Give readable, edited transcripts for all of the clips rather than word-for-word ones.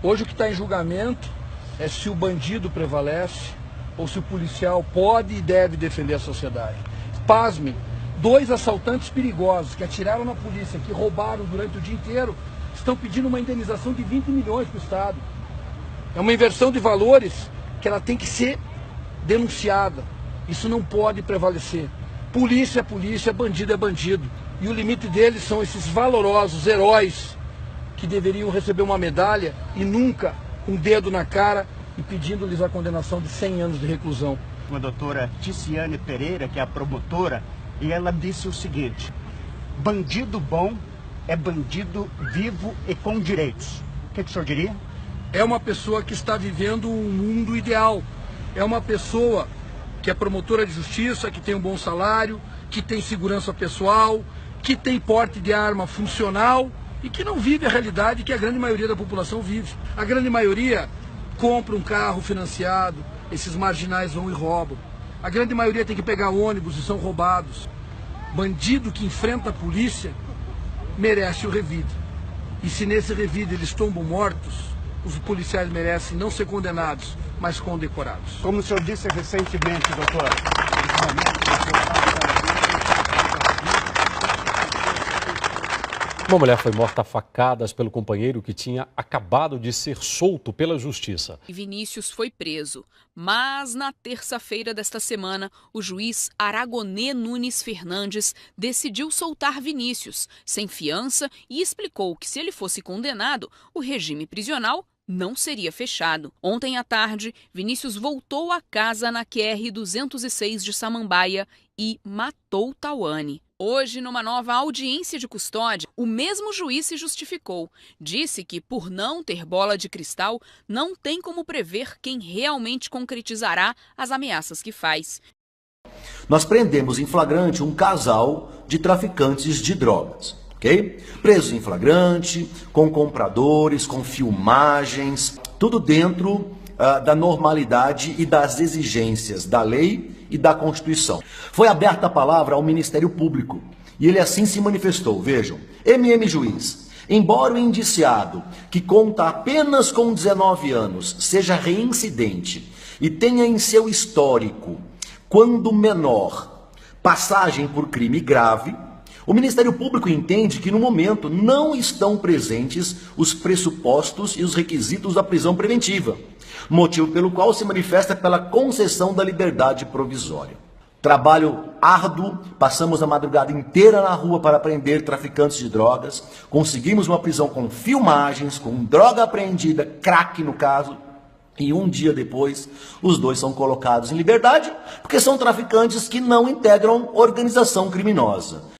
Hoje o que está em julgamento é se o bandido prevalece ou se o policial pode e deve defender a sociedade. Pasmem, 2 assaltantes perigosos que atiraram na polícia, que roubaram durante o dia inteiro, estão pedindo uma indenização de 20 milhões para o Estado. É uma inversão de valores que ela tem que ser denunciada. Isso não pode prevalecer. Polícia é polícia, bandido é bandido. E o limite deles são esses valorosos heróis que deveriam receber uma medalha e nunca um dedo na cara e pedindo-lhes a condenação de 100 anos de reclusão. A doutora Ticiane Pereira, que é a promotora, e ela disse o seguinte: bandido bom é bandido vivo e com direitos. O que o senhor diria? É uma pessoa que está vivendo um mundo ideal. É uma pessoa que é promotora de justiça, que tem um bom salário, que tem segurança pessoal, que tem porte de arma funcional e que não vive a realidade que a grande maioria da população vive. A grande maioria compra um carro financiado, esses marginais vão e roubam. A grande maioria tem que pegar ônibus e são roubados. Bandido que enfrenta a polícia merece o revide. E se nesse revide eles tombam mortos, os policiais merecem não ser condenados, mas condecorados. Como o senhor disse recentemente, doutor, uma mulher foi morta a facadas pelo companheiro que tinha acabado de ser solto pela justiça. Vinícius foi preso, mas na terça-feira desta semana, o juiz Aragonê Nunes Fernandes decidiu soltar Vinícius, sem fiança, e explicou que se ele fosse condenado, o regime prisional não seria fechado. Ontem à tarde, Vinícius voltou à casa na QR-206 de Samambaia e matou Tauane. Hoje, numa nova audiência de custódia, o mesmo juiz se justificou. Disse que, por não ter bola de cristal, não tem como prever quem realmente concretizará as ameaças que faz. Nós prendemos em flagrante um casal de traficantes de drogas. Okay? Presos em flagrante, com compradores, com filmagens, tudo dentro da normalidade e das exigências da lei e da Constituição. Foi aberta a palavra ao Ministério Público e ele assim se manifestou. Vejam, juiz, embora o indiciado, que conta apenas com 19 anos, seja reincidente e tenha em seu histórico, quando menor, passagem por crime grave, o Ministério Público entende que, no momento, não estão presentes os pressupostos e os requisitos da prisão preventiva, motivo pelo qual se manifesta pela concessão da liberdade provisória. Trabalho árduo, passamos a madrugada inteira na rua para prender traficantes de drogas, conseguimos uma prisão com filmagens, com droga apreendida, crack no caso, e um dia depois os dois são colocados em liberdade, porque são traficantes que não integram organização criminosa.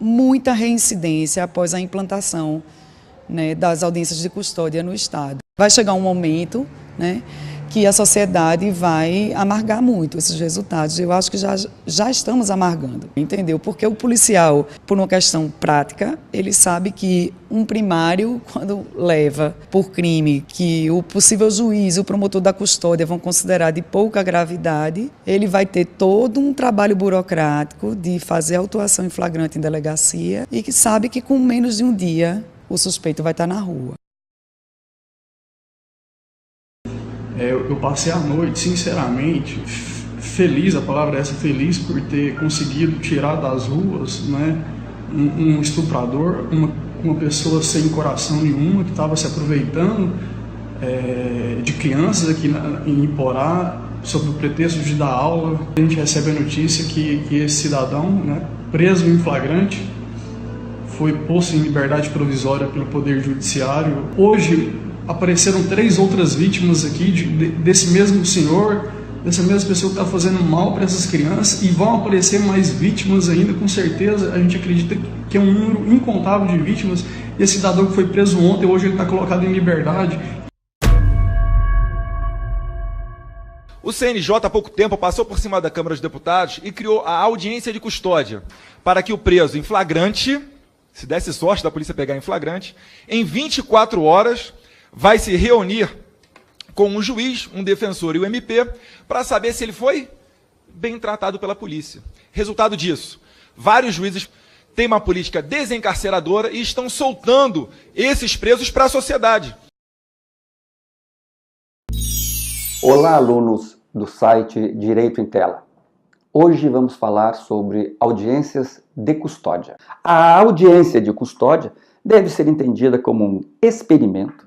Muita reincidência após a implantação, né, das audiências de custódia no Estado. Vai chegar um momento, né, que a sociedade vai amargar muito esses resultados. Eu acho que já estamos amargando, entendeu? Porque o policial, por uma questão prática, ele sabe que um primário, quando leva por crime que o possível juiz e o promotor da custódia vão considerar de pouca gravidade, ele vai ter todo um trabalho burocrático de fazer autuação em flagrante em delegacia e que sabe que com menos de um dia o suspeito vai estar na rua. Eu passei a noite, sinceramente, feliz, a palavra é essa, feliz por ter conseguido tirar das ruas, né, um estuprador, uma pessoa sem coração nenhuma, que estava se aproveitando de crianças aqui em Iporá, sob o pretexto de dar aula. A gente recebe a notícia que esse cidadão, né, preso em flagrante, foi posto em liberdade provisória pelo Poder Judiciário. Hoje apareceram 3 outras vítimas aqui desse mesmo senhor, dessa mesma pessoa que está fazendo mal para essas crianças, e vão aparecer mais vítimas ainda, com certeza. A gente acredita que é um número incontável de vítimas. Esse cidadão que foi preso ontem, hoje ele está colocado em liberdade. O CNJ, há pouco tempo, passou por cima da Câmara dos Deputados e criou a audiência de custódia para que o preso em flagrante, se desse sorte da polícia pegar em flagrante, em 24 horas vai se reunir com um juiz, um defensor e o MP para saber se ele foi bem tratado pela polícia. Resultado disso, vários juízes têm uma política desencarceradora e estão soltando esses presos para a sociedade. Olá, alunos do site Direito em Tela. Hoje vamos falar sobre audiências de custódia. A audiência de custódia deve ser entendida como um experimento,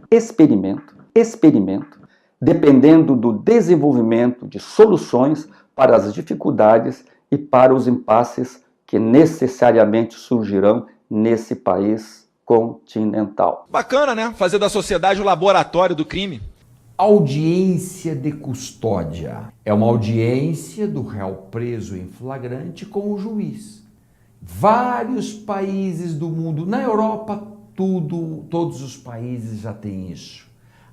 dependendo do desenvolvimento de soluções para as dificuldades e para os impasses que necessariamente surgirão nesse país continental. Bacana, né? Fazer da sociedade o laboratório do crime. Audiência de custódia é uma audiência do réu preso em flagrante com o juiz. Vários países do mundo, na Europa, todos os países já têm isso.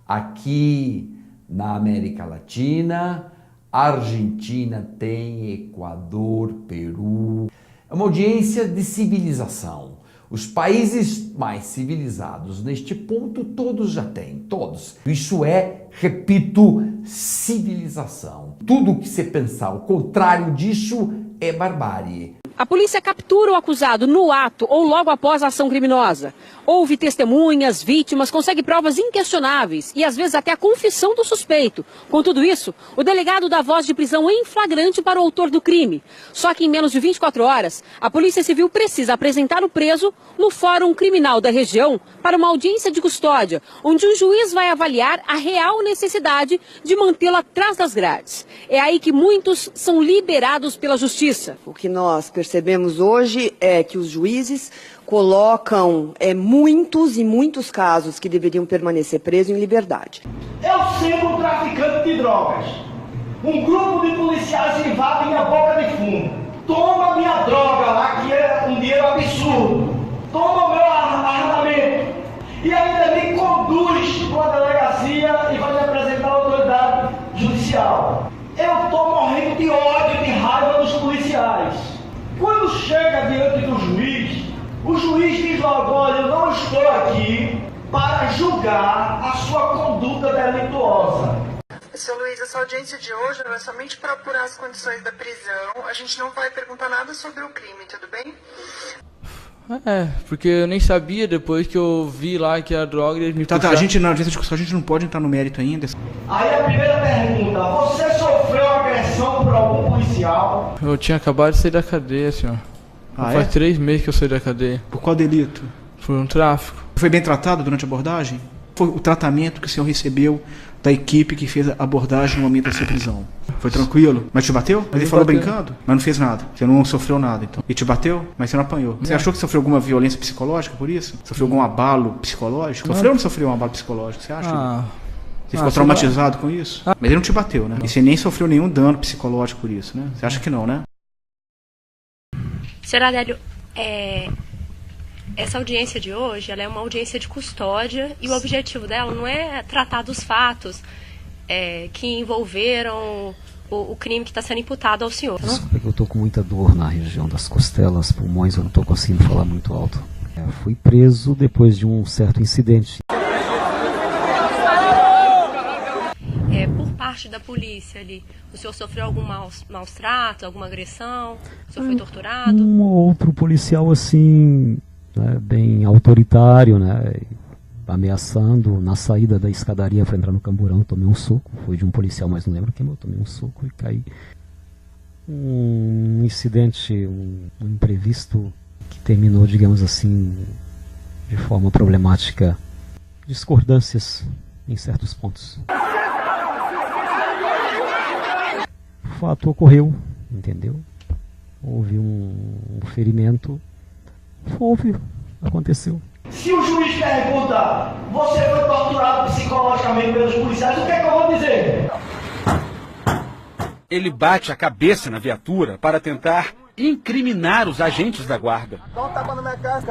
Aqui na América Latina, Argentina tem, Equador, Peru. É uma audiência de civilização. Os países mais civilizados neste ponto, todos já têm, todos. Isso é, repito, civilização. Tudo que você pensar o contrário disso é barbárie. A polícia captura o acusado no ato ou logo após a ação criminosa. Ouve testemunhas, vítimas, consegue provas inquestionáveis e às vezes até a confissão do suspeito. Com tudo isso, o delegado dá voz de prisão em flagrante para o autor do crime. Só que em menos de 24 horas, a Polícia Civil precisa apresentar o preso no Fórum Criminal da região para uma audiência de custódia, onde um juiz vai avaliar a real necessidade de mantê-lo atrás das grades. É aí que muitos são liberados pela Justiça. O que nós percebemos hoje é que os juízes colocam muitos casos que deveriam permanecer presos em liberdade. Eu sendo um traficante de drogas, um grupo de policiais invade minha boca de fumo, toma minha droga lá, que é um dinheiro absurdo, toma o meu armamento e ainda me conduz para a delegacia e vai me apresentar à autoridade judicial. Eu estou morrendo de ódio, de raiva dos policiais. Quando chega diante do juiz, o juiz diz logo: olha, eu não estou aqui para julgar a sua conduta delituosa. Seu Luiz, essa audiência de hoje não é somente para apurar as condições da prisão. A gente não vai perguntar nada sobre o crime, tudo bem? Porque eu nem sabia, depois que eu vi lá que a droga... Eles me a gente não pode entrar no mérito ainda. Aí a primeira pergunta: você sofreu agressão por algum policial? Eu tinha acabado de sair da cadeia, senhor. Faz 3 meses que eu saí da cadeia. Por qual delito? Foi um tráfico. Foi bem tratado durante a abordagem? Foi o tratamento que o senhor recebeu da equipe que fez a abordagem no momento da sua prisão? Foi tranquilo? Mas te bateu? Mas ele falou brincando? Mas não fez nada. Você não sofreu nada, então. E te bateu? Mas você não apanhou. Você achou que sofreu alguma violência psicológica por isso? Sofreu algum abalo psicológico? Sofreu ou não sofreu um abalo psicológico? Você acha? Você ficou traumatizado com isso? Mas ele não te bateu, né? E você nem sofreu nenhum dano psicológico por isso, né? Você acha que não, né? Senhor Adélio, essa audiência de hoje, ela é uma audiência de custódia e o objetivo dela não é tratar dos fatos que envolveram o crime que está sendo imputado ao senhor. Desculpa que eu estou com muita dor na região das costelas, pulmões, eu não estou conseguindo falar muito alto. Fui preso depois de um certo incidente. Por parte da polícia ali, o senhor sofreu algum maus tratos, alguma agressão? O senhor foi torturado? Um outro policial assim, né, bem autoritário, né, ameaçando na saída da escadaria para entrar no camburão, tomei um soco, foi de um policial, mas não lembro quem, eu tomei um soco e caí. Um incidente, um imprevisto que terminou, digamos assim, de forma problemática, discordâncias em certos pontos. O fato ocorreu, entendeu? Houve um ferimento, aconteceu. Se o juiz pergunta: você foi torturado psicologicamente pelos policiais, o que é que eu vou dizer? Ele bate a cabeça na viatura para tentar incriminar os agentes da guarda. Dá um tapa na minha cara,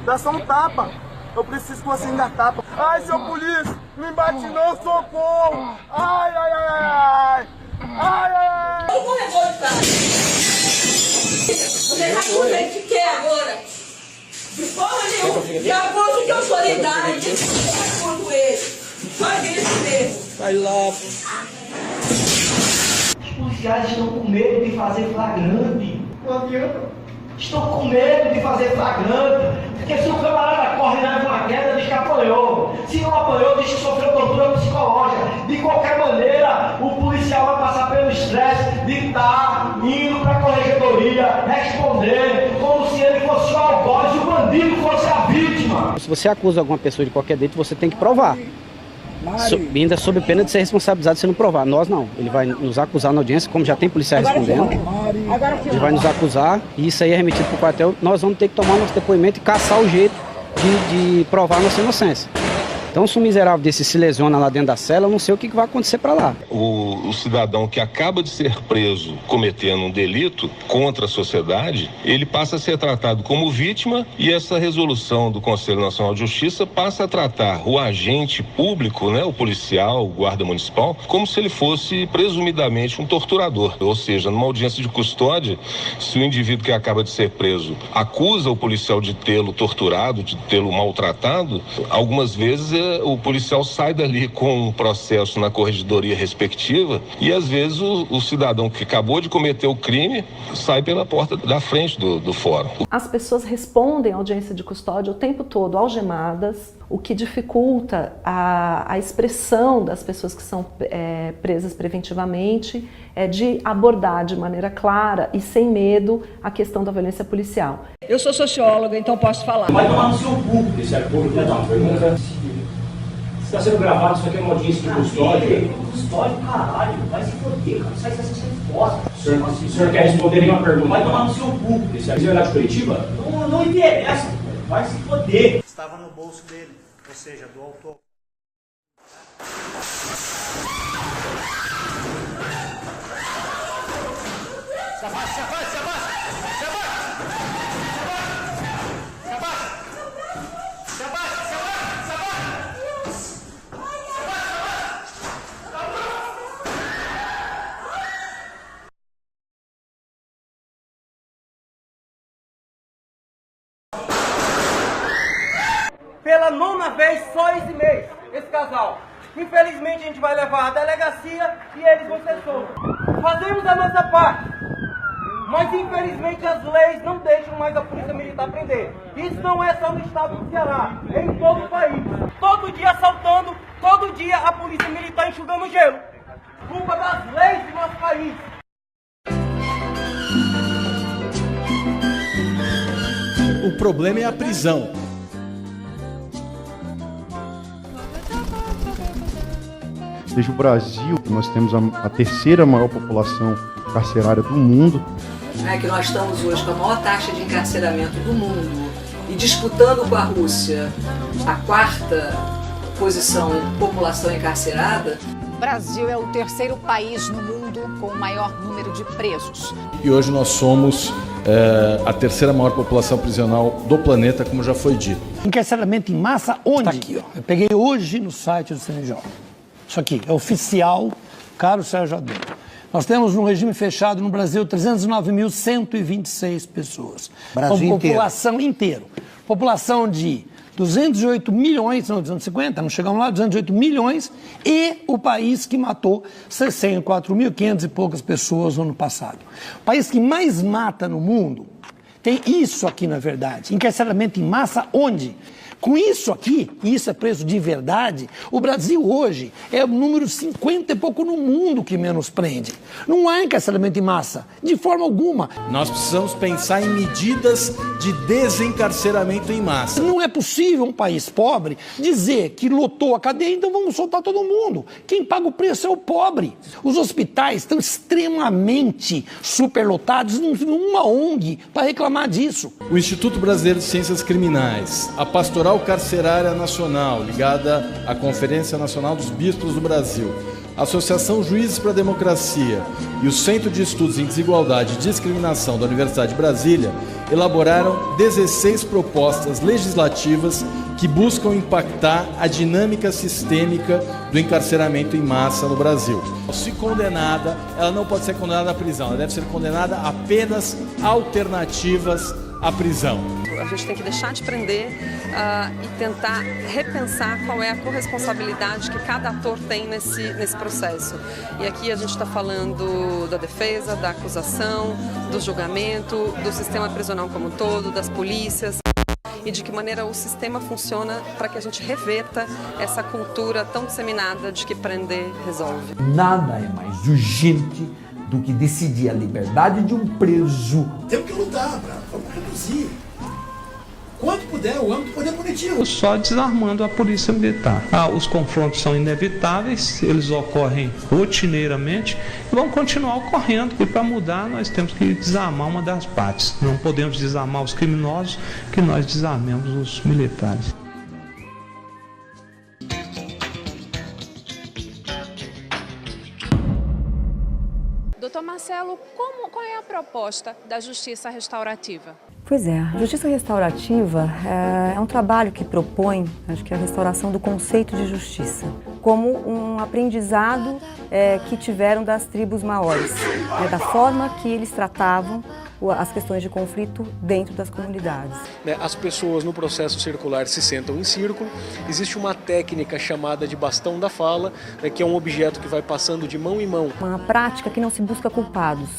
dá só um tapa. Eu preciso que você me dê tapa. Ai, seu polícia, me bate não, socorro! Ai, ai, ai, ai! Ai, ai! Eu vou revoltar. Você vai com o jeito que quer agora. De forma nenhuma. Já posso que eu sou de idade. Quando ele. Faz isso mesmo. Vai lá. Os policiais estão com medo de fazer flagrante. Não adianta. Estou com medo de fazer flagrante, porque se o camarada corre e leva uma queda, diz que apanhou. Se não apanhou, diz que sofreu tortura psicológica. De qualquer maneira, o policial vai passar pelo estresse de estar indo para a corregedoria, responder, como se ele fosse o algoz e o bandido fosse a vítima. Se você acusa alguma pessoa de qualquer delito, você tem que provar. Ainda sob pena de ser responsabilizado se não provar. Nós não. Ele vai nos acusar na audiência, como já tem policial respondendo. Ele vai nos acusar e isso aí é remetido para o quartel. Nós vamos ter que tomar nosso depoimento e caçar o jeito de provar nossa inocência. Então, se um miserável desse se lesiona lá dentro da cela, eu não sei o que vai acontecer para lá. O cidadão que acaba de ser preso cometendo um delito contra a sociedade, ele passa a ser tratado como vítima e essa resolução do Conselho Nacional de Justiça passa a tratar o agente público, né, o policial, o guarda municipal, como se ele fosse presumidamente um torturador. Ou seja, numa audiência de custódia, se o indivíduo que acaba de ser preso acusa o policial de tê-lo torturado, de tê-lo maltratado, algumas vezes o policial sai dali com um processo na corregedoria respectiva e às vezes o cidadão que acabou de cometer o crime sai pela porta da frente do fórum. As pessoas respondem à audiência de custódia o tempo todo algemadas, o que dificulta a expressão das pessoas que são presas preventivamente, de abordar de maneira clara e sem medo a questão da violência policial. Eu sou socióloga, então posso falar. Vai tomar no seu cu, Ministério Público, né? Uma pergunta. Está sendo gravado, isso aqui é uma audiência de custódia. Custódia, caralho, vai se foder, cara. Isso aí vai ser foda. O senhor quer responder nenhuma pergunta? Vai tomar no seu cu, Ministério. Você vai lá de Curitiba? Não interessa, vai se foder. Estava no bolso dele, ou seja, do autor. Se abaixa, se abaixa, se abaixa! Se abaixa! Se abaixa! Se abaixa! Se abaixa! Se abaixa! Pela 9ª vez só esse mês, esse casal. Infelizmente a gente vai levar à delegacia e eles vão ser soltos. Fazemos a nossa parte, mas infelizmente as leis não deixam mais a polícia militar prender. Isso não é só no estado do Ceará, é em todo o país. Todo dia assaltando, todo dia a polícia militar enxugando gelo. Culpa das leis do nosso país. O problema é a prisão. Desde o Brasil, nós temos a terceira maior população carcerária do mundo. Que nós estamos hoje com a maior taxa de encarceramento do mundo e disputando com a Rússia a 4ª posição em população encarcerada. O Brasil é o 3º país no mundo com o maior número de presos. E hoje nós somos a 3ª maior população prisional do planeta, como já foi dito. Encarceramento em massa onde? Está aqui, ó. Eu peguei hoje no site do CNJ. Isso aqui é oficial, caro Sérgio Adão. Nós temos no regime fechado no Brasil 309.126 pessoas. Brasil inteiro. População inteira. População de 208 milhões, não, 250, não chegamos lá, 208 milhões, e o país que matou 64.500 e poucas pessoas no ano passado. O país que mais mata no mundo tem isso aqui, na verdade. Encarceramento em massa onde? Com isso aqui, e isso é preso de verdade, o Brasil hoje é o número 50 e pouco no mundo que menos prende. Não há encarceramento em massa, de forma alguma. Nós precisamos pensar em medidas de desencarceramento em massa. Não é possível um país pobre dizer que lotou a cadeia, então vamos soltar todo mundo. Quem paga o preço é o pobre. Os hospitais estão extremamente superlotados, não tem uma ONG para reclamar disso. O Instituto Brasileiro de Ciências Criminais, a Pastoral Carcerária Nacional, ligada à Conferência Nacional dos Bispos do Brasil, a Associação Juízes para a Democracia e o Centro de Estudos em Desigualdade e Discriminação da Universidade de Brasília elaboraram 16 propostas legislativas que buscam impactar a dinâmica sistêmica do encarceramento em massa no Brasil. Se condenada, ela não pode ser condenada à prisão, ela deve ser condenada a penas alternativas à prisão. A gente tem que deixar de prender e tentar repensar qual é a corresponsabilidade que cada ator tem nesse processo. E aqui a gente está falando da defesa, da acusação, do julgamento, do sistema prisional como um todo, das polícias, e de que maneira o sistema funciona para que a gente reverta essa cultura tão disseminada de que prender resolve. Nada é mais urgente do que decidir a liberdade de um preso. Temos que lutar para reduzir quanto puder o âmbito do poder punitivo. Só desarmando a polícia militar. Os confrontos são inevitáveis, eles ocorrem rotineiramente e vão continuar ocorrendo. E para mudar nós temos que desarmar uma das partes. Não podemos desarmar os criminosos, que nós desarmemos os militares. Doutor Marcelo, qual é a proposta da justiça restaurativa? Pois é, a justiça restaurativa é um trabalho que propõe, acho que a restauração do conceito de justiça, como um aprendizado que tiveram das tribos maores, da forma que eles tratavam as questões de conflito dentro das comunidades. As pessoas no processo circular se sentam em círculo, existe uma técnica chamada de bastão da fala, que é um objeto que vai passando de mão em mão. Uma prática que não se busca culpados.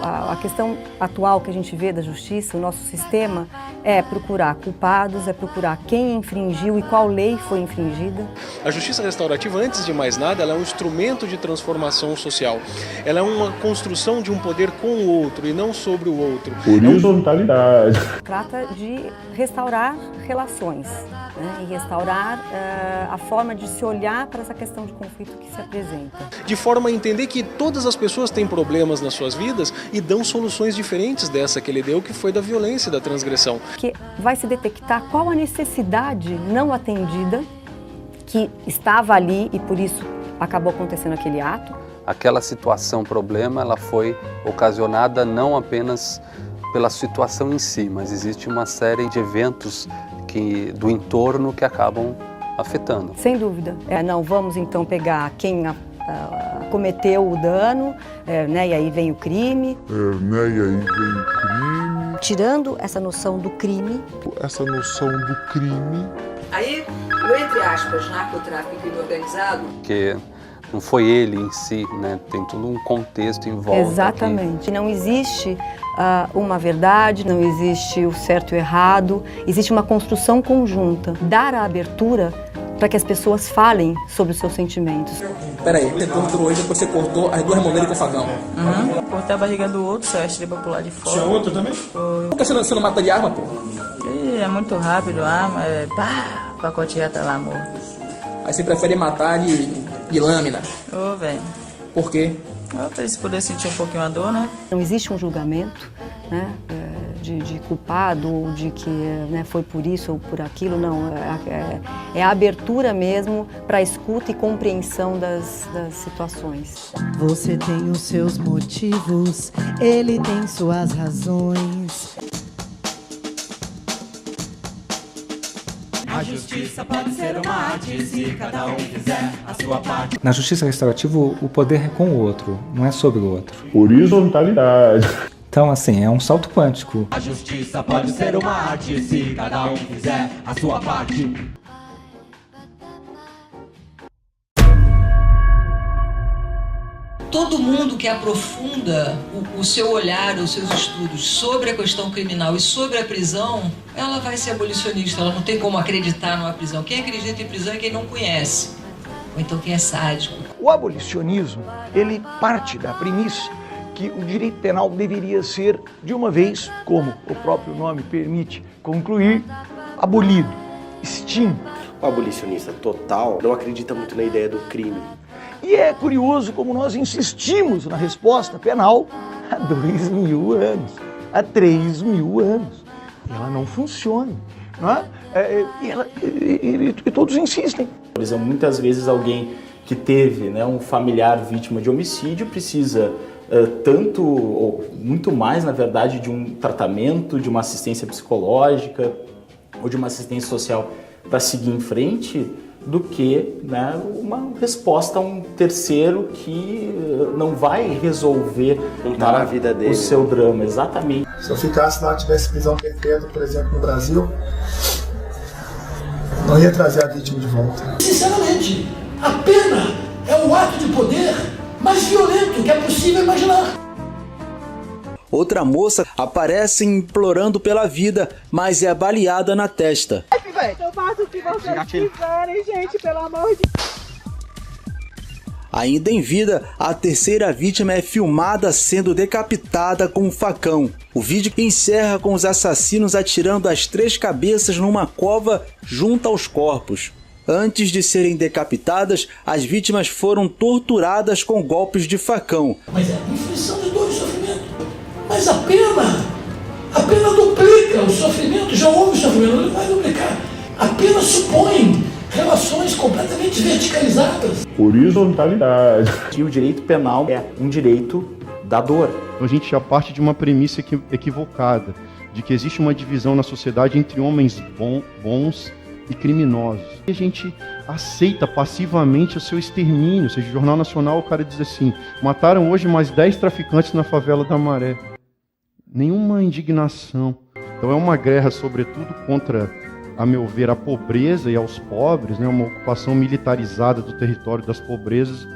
A questão atual que a gente vê da justiça, o nosso sistema, é procurar culpados, é procurar quem infringiu e qual lei foi infringida. A justiça restaurativa, antes de mais nada, ela é um instrumento de transformação social. Ela é uma construção de um poder com o outro e não sobre o outro. Horizontalidade. Trata de restaurar relações, e restaurar a forma de se olhar para essa questão de conflito que se apresenta. De forma a entender que todas as pessoas têm problemas nas suas vidas e dão soluções diferentes dessa que ele deu, que foi da violência e da transgressão. Que vai se detectar qual a necessidade não atendida que estava ali e por isso acabou acontecendo aquele ato. Aquela situação, problema, ela foi ocasionada não apenas pela situação em si, mas existe uma série de eventos do entorno que acabam afetando. Sem dúvida. Não vamos então pegar quem cometeu o dano, e aí vem o crime. Tirando essa noção do crime. Aí, o entre aspas, narcotráfico e crime organizado. Que não foi ele em si, tem todo um contexto em volta. Exatamente. Não existe uma verdade, não existe o certo e o errado, existe uma construção conjunta. Dar a abertura para que as pessoas falem sobre os seus sentimentos. Peraí, você cortou hoje, depois você cortou as duas mãos dele com o facão. Cortei a barriga do outro, só estirei pra pular de fora. Tinha outro também? Foi. Por que você não mata de arma, pô? É muito rápido a arma, o pacote já tá lá morto. Aí você prefere matar de lâmina? Velho. Por quê? Pra eles poderem sentir um pouquinho a dor, né? Não existe um julgamento, de culpado, ou de que foi por isso ou por aquilo, não. É a abertura mesmo para a escuta e compreensão das situações. Você tem os seus motivos, ele tem suas razões. A justiça pode ser uma arte se cada um fizer a sua parte. Na justiça restaurativa, o poder é com o outro, não é sobre o outro. Horizontalidade. Então, assim, é um salto quântico. A justiça pode ser uma arte se cada um fizer a sua parte. Todo mundo que aprofunda o seu olhar, os seus estudos sobre a questão criminal e sobre a prisão, ela vai ser abolicionista, ela não tem como acreditar numa prisão. Quem acredita em prisão é quem não conhece, ou então quem é sádico. O abolicionismo, ele parte da premissa que o direito penal deveria ser, de uma vez, como o próprio nome permite concluir, abolido, extinto. O abolicionista total não acredita muito na ideia do crime. E é curioso como nós insistimos na resposta penal há 2.000 anos, há 3.000 anos. Ela não funciona, não é? E todos insistem. Por exemplo, muitas vezes alguém que teve um familiar vítima de homicídio precisa tanto, ou muito mais, na verdade, de um tratamento, de uma assistência psicológica ou de uma assistência social para seguir em frente, do que uma resposta a um terceiro que não vai resolver a vida dele. O seu drama, exatamente. eu ficasse lá, tivesse prisão perpétua, por exemplo, no Brasil, não ia trazer a vítima de volta. Sinceramente, a pena é o ato de poder mais violento que é possível imaginar. Outra moça aparece implorando pela vida, mas é baleada na testa. Eu faço o que vocês quiserem, gente, pelo amor de Deus. Ainda em vida, a terceira vítima é filmada sendo decapitada com um facão. O vídeo encerra com os assassinos atirando as 3 cabeças numa cova junto aos corpos. Antes de serem decapitadas, as vítimas foram torturadas com golpes de facão. Mas é a inflição de dor e sofrimento. Mas a pena duplica o sofrimento. Já houve sofrimento, ele vai duplicar. A pena supõe relações completamente verticalizadas. Horizontalidade. E o direito penal é um direito da dor. Então a gente já parte de uma premissa equivocada, de que existe uma divisão na sociedade entre homens bons e criminosos. E a gente aceita passivamente o seu extermínio. Ou seja, o Jornal Nacional, o cara diz assim: mataram hoje mais 10 traficantes na favela da Maré. Nenhuma indignação. Então é uma guerra, sobretudo, contra, a meu ver, a pobreza e aos pobres, né? Uma ocupação militarizada do território das pobrezas.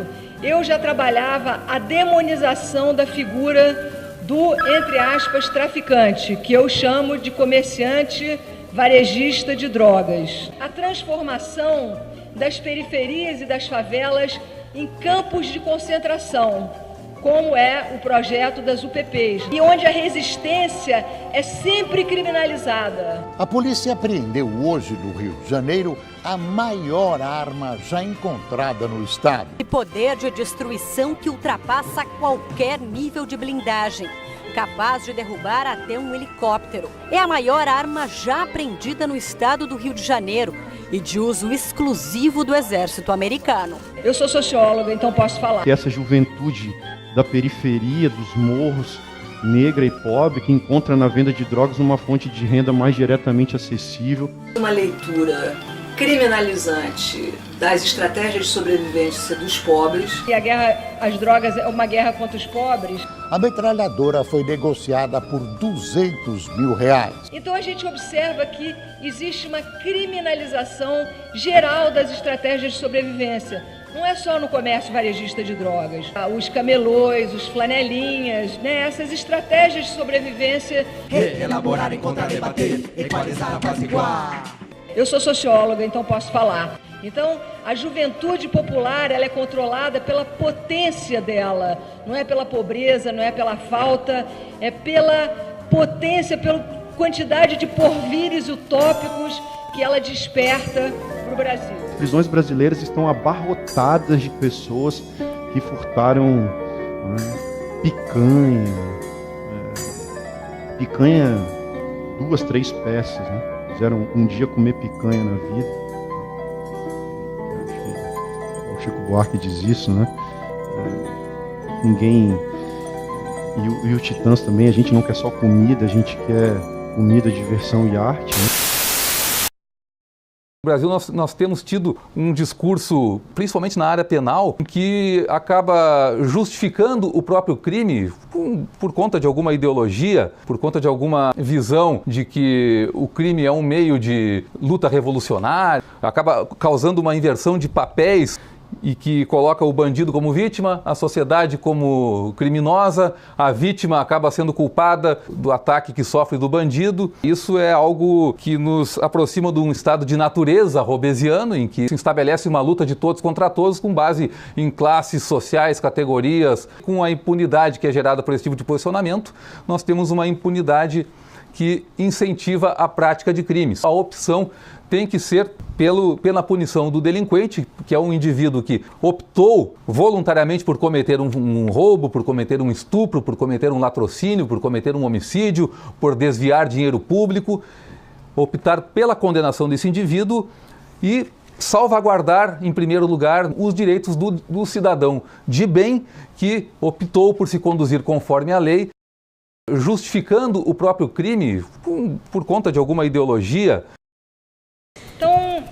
Eu já trabalhava a demonização da figura do, entre aspas, traficante, que eu chamo de comerciante varejista de drogas. A transformação das periferias e das favelas em campos de concentração, como é o projeto das UPPs, e onde a resistência é sempre criminalizada. A polícia apreendeu hoje no Rio de Janeiro a maior arma já encontrada no estado. E poder de destruição que ultrapassa qualquer nível de blindagem, capaz de derrubar até um helicóptero. É a maior arma já apreendida no estado do Rio de Janeiro e de uso exclusivo do exército americano. Eu sou socióloga, então posso falar. Essa juventude da periferia, dos morros, negra e pobre, que encontra na venda de drogas uma fonte de renda mais diretamente acessível. Uma leitura criminalizante das estratégias de sobrevivência dos pobres. E a guerra às drogas é uma guerra contra os pobres. A metralhadora foi negociada por R$200 mil. Então a gente observa que existe uma criminalização geral das estratégias de sobrevivência. Não é só no comércio varejista de drogas. Os camelôs, os flanelinhas, né? Essas estratégias de sobrevivência. Reelaborar, encontrar, debater, equalizar, apaziguar. Eu sou socióloga, então posso falar. Então, a juventude popular, ela é controlada pela potência dela. Não é pela pobreza, não é pela falta, é pela potência, pela quantidade de porvires utópicos que ela desperta para o Brasil. As prisões brasileiras estão abarrotadas de pessoas que furtaram picanha 2, 3 peças, né? Fizeram um dia comer picanha na vida. O Chico Buarque diz isso, né? Ninguém... E o Titãs também, a gente não quer só comida, a gente quer comida, diversão e arte, né? No Brasil nós temos tido um discurso, principalmente na área penal, que acaba justificando o próprio crime por conta de alguma ideologia, por conta de alguma visão de que o crime é um meio de luta revolucionária, acaba causando uma inversão de papéis e que coloca o bandido como vítima, a sociedade como criminosa, a vítima acaba sendo culpada do ataque que sofre do bandido. Isso é algo que nos aproxima de um estado de natureza hobbesiano, em que se estabelece uma luta de todos contra todos com base em classes sociais, categorias. Com a impunidade que é gerada por esse tipo de posicionamento, nós temos uma impunidade que incentiva a prática de crimes. A opção tem que ser pela punição do delinquente, que é um indivíduo que optou voluntariamente por cometer um roubo, por cometer um estupro, por cometer um latrocínio, por cometer um homicídio, por desviar dinheiro público, optar pela condenação desse indivíduo e salvaguardar, em primeiro lugar, os direitos do cidadão de bem que optou por se conduzir conforme a lei, justificando o próprio crime por conta de alguma ideologia. Então,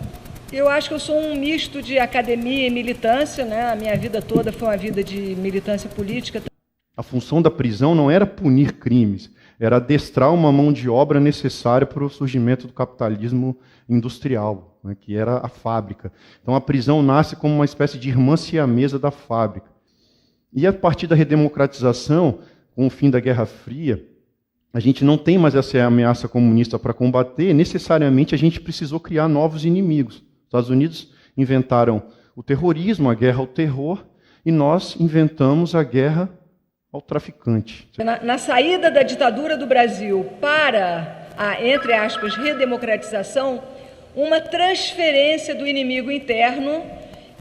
eu acho que eu sou um misto de academia e militância, né? A minha vida toda foi uma vida de militância política. A função da prisão não era punir crimes, era adestrar uma mão de obra necessária para o surgimento do capitalismo industrial, né, que era a fábrica. Então a prisão nasce como uma espécie de irmã siamesa da fábrica. E a partir da redemocratização, com o fim da Guerra Fria, a gente não tem mais essa ameaça comunista para combater, necessariamente a gente precisou criar novos inimigos. Os Estados Unidos inventaram o terrorismo, a guerra ao terror, e nós inventamos a guerra ao traficante. Na saída da ditadura do Brasil para a, entre aspas, redemocratização, uma transferência do inimigo interno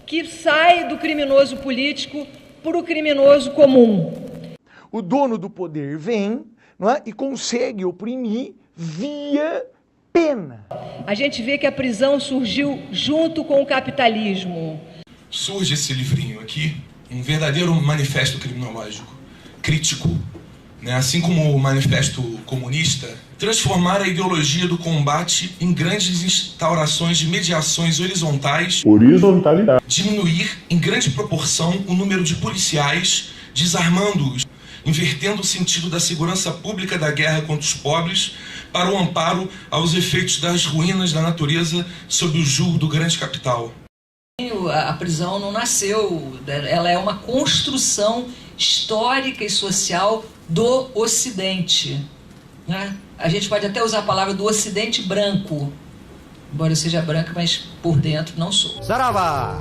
que sai do criminoso político para o criminoso comum. O dono do poder vem, não é, e consegue oprimir via pena. A gente vê que a prisão surgiu junto com o capitalismo. Surge esse livrinho aqui, um verdadeiro manifesto criminológico, crítico, né? Assim como o manifesto comunista, transformar a ideologia do combate em grandes instaurações de mediações horizontais, Horizontalidade. diminuir em grande proporção o número de policiais, desarmando-os, invertendo o sentido da segurança pública da guerra contra os pobres para o amparo aos efeitos das ruínas da natureza sob o jugo do grande capital. A prisão não nasceu, ela é uma construção histórica e social do Ocidente, né? A gente pode até usar a palavra do Ocidente branco, embora eu seja branca, mas por dentro não sou. Saravá!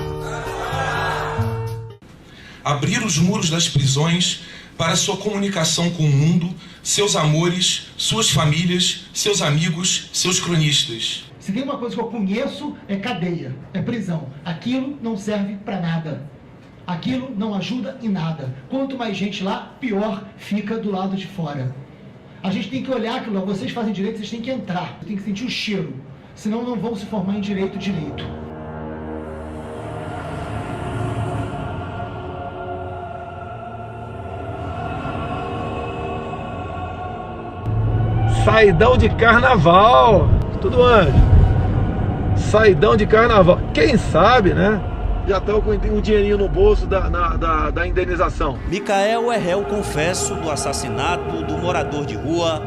Abrir os muros das prisões para sua comunicação com o mundo, seus amores, suas famílias, seus amigos, seus cronistas. Se tem uma coisa que eu conheço, é cadeia, é prisão. Aquilo não serve para nada. Aquilo não ajuda em nada. Quanto mais gente lá, pior fica do lado de fora. A gente tem que olhar aquilo lá. Vocês fazem direito, vocês têm que entrar. Tem que sentir o cheiro. Senão não vão se formar em direito. Saidão de carnaval. Tudo antes. Saidão de carnaval. Quem sabe, né? Já estão com um dinheirinho no bolso da indenização. Micael é réu confesso do assassinato do morador de rua.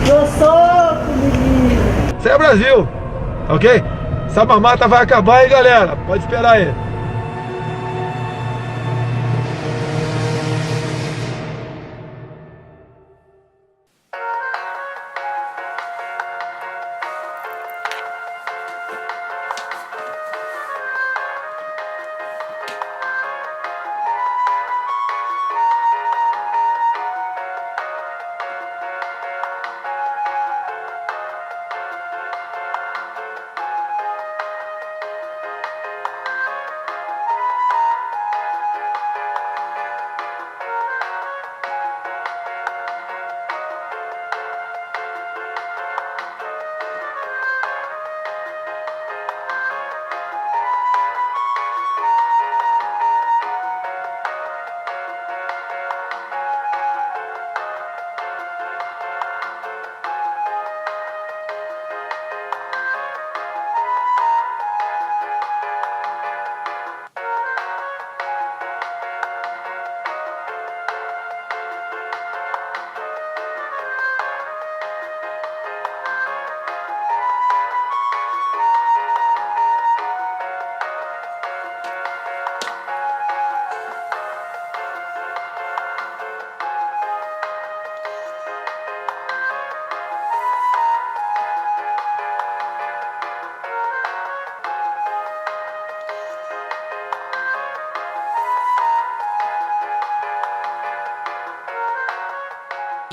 Eu sou menino. Isso é Brasil, ok? Essa mamata vai acabar aí, galera. Pode esperar aí.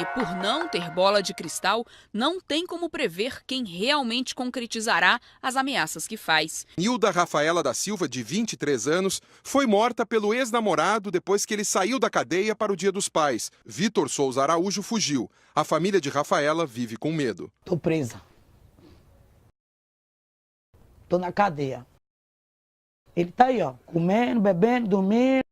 E por não ter bola de cristal, não tem como prever quem realmente concretizará as ameaças que faz. Nilda Rafaela da Silva, de 23 anos, foi morta pelo ex-namorado depois que ele saiu da cadeia para o Dia dos Pais. Vitor Souza Araújo fugiu. A família de Rafaela vive com medo. Tô presa. Tô na cadeia. Ele tá aí, ó, comendo, bebendo, dormindo.